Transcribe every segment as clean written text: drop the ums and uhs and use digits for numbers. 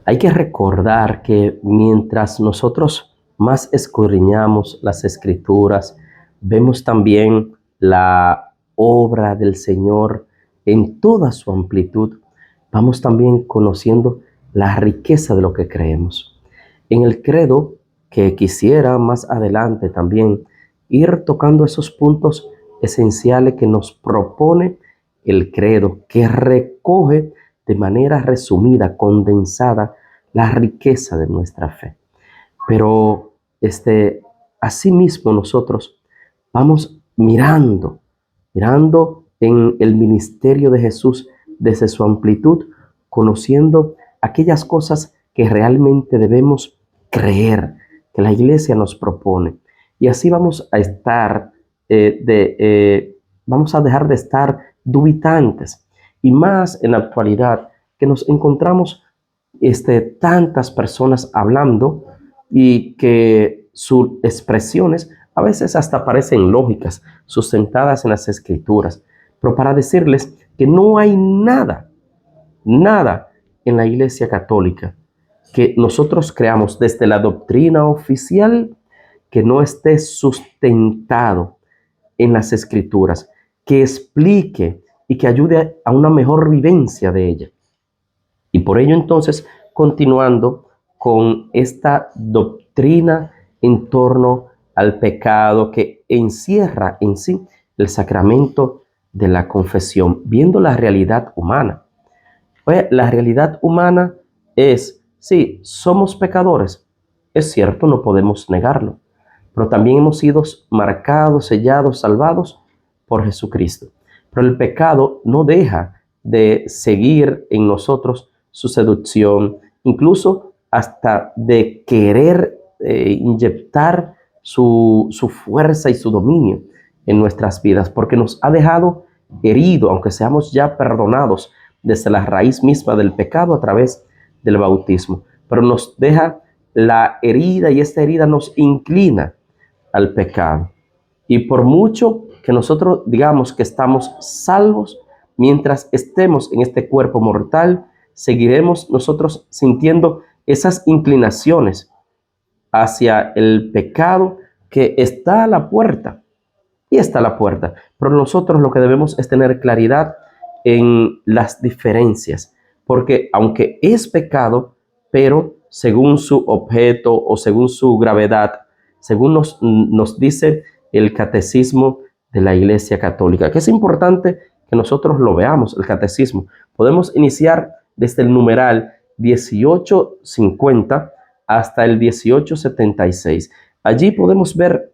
Hay que recordar que mientras nosotros más escudriñamos las Escrituras, vemos también la obra del Señor en toda su amplitud, vamos también conociendo la riqueza de lo que creemos. En el credo, que quisiera más adelante también ir tocando esos puntos esenciales que nos propone el credo, que recoge de manera resumida, condensada, la riqueza de nuestra fe. Pero asimismo nosotros vamos mirando en el ministerio de Jesús desde su amplitud, conociendo aquellas cosas que realmente debemos creer, que la iglesia nos propone. Y así vamos a estar, vamos a dejar de estar dubitantes. Y más en la actualidad, que nos encontramos tantas personas hablando y que sus expresiones a veces hasta parecen lógicas, sustentadas en las Escrituras. Pero para decirles que no hay nada en la Iglesia Católica que nosotros creamos desde la doctrina oficial que no esté sustentado en las Escrituras, que explique y que ayude a una mejor vivencia de ella. Y por ello entonces, continuando con esta doctrina en torno al pecado que encierra en sí el sacramento de la confesión, viendo la realidad humana. Oye, la realidad humana es, sí, somos pecadores, es cierto, no podemos negarlo, pero también hemos sido marcados, sellados, salvados por Jesucristo. Pero el pecado no deja de seguir en nosotros su seducción, incluso hasta de querer inyectar su fuerza y su dominio en nuestras vidas, porque nos ha dejado herido, aunque seamos ya perdonados desde la raíz misma del pecado a través del bautismo, pero nos deja la herida y esta herida nos inclina al pecado. Y por mucho que nosotros digamos que estamos salvos, mientras estemos en este cuerpo mortal, seguiremos nosotros sintiendo esas inclinaciones hacia el pecado que está a la puerta. Y está a la puerta. Pero nosotros lo que debemos es tener claridad en las diferencias. Porque aunque es pecado, pero según su objeto o según su gravedad, según nos dice el catecismo de la Iglesia Católica, que es importante que nosotros lo veamos, el catecismo. Podemos iniciar desde el numeral 1850 hasta el 1876. Allí podemos ver,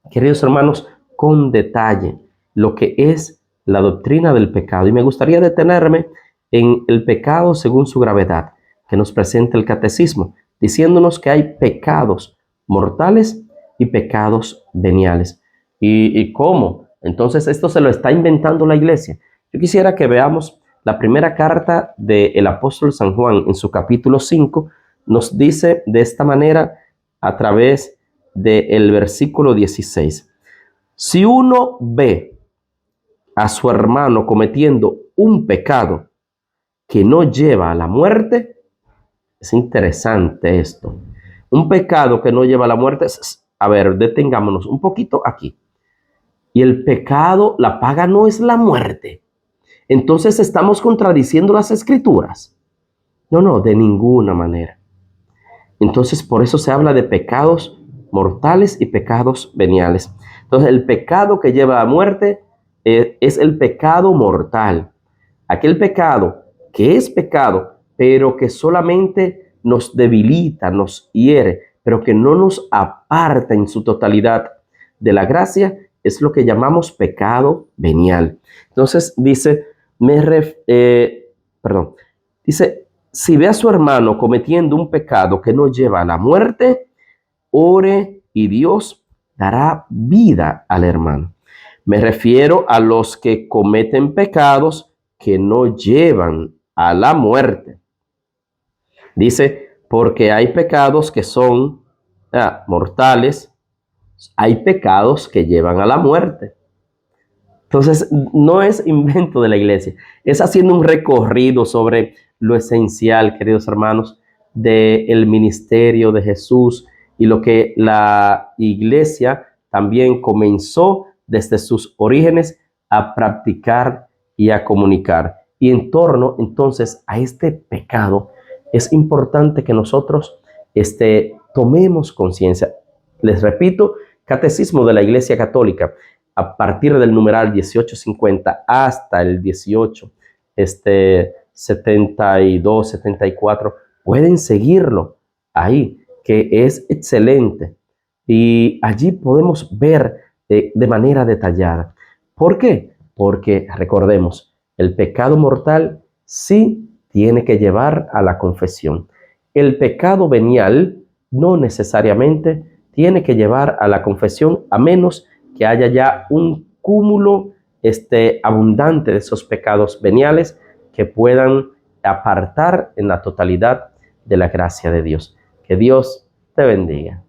queridos hermanos, con detalle lo que es la doctrina del pecado. Y me gustaría detenerme en el pecado según su gravedad, que nos presenta el catecismo, diciéndonos que hay pecados mortales y pecados veniales. ¿Y cómo? Entonces esto se lo está inventando la iglesia. Yo quisiera que veamos la primera carta del apóstol San Juan en su capítulo 5, nos dice de esta manera a través del versículo 16. Si uno ve a su hermano cometiendo un pecado que no lleva a la muerte, es interesante esto. Un pecado que no lleva a la muerte, a ver, detengámonos un poquito aquí. Y el pecado, la paga no es la muerte. Entonces estamos contradiciendo las escrituras. No, de ninguna manera. Entonces por eso se habla de pecados mortales y pecados veniales. Entonces el pecado que lleva a muerte es el pecado mortal. Aquel pecado que es pecado, pero que solamente nos debilita, nos hiere, pero que no nos aparta en su totalidad de la gracia, es lo que llamamos pecado venial. Entonces dice, dice, si ve a su hermano cometiendo un pecado que no lleva a la muerte, ore y Dios dará vida al hermano. Me refiero a los que cometen pecados que no llevan a la muerte. Dice, porque hay pecados que son mortales, hay pecados que llevan a la muerte. Entonces, no es invento de la iglesia, es haciendo un recorrido sobre lo esencial, queridos hermanos, del ministerio de Jesús y lo que la iglesia también comenzó desde sus orígenes a practicar y a comunicar. Y en torno entonces a este pecado es importante que nosotros tomemos conciencia. Les repito, Catecismo de la Iglesia Católica, a partir del numeral 1850 hasta el 72, 74, pueden seguirlo ahí, que es excelente. Y allí podemos ver de manera detallada. ¿Por qué? Porque recordemos, el pecado mortal sí tiene que llevar a la confesión. El pecado venial no necesariamente tiene que llevar a la confesión, a menos que haya ya un cúmulo abundante de esos pecados veniales que puedan apartar en la totalidad de la gracia de Dios. Que Dios te bendiga.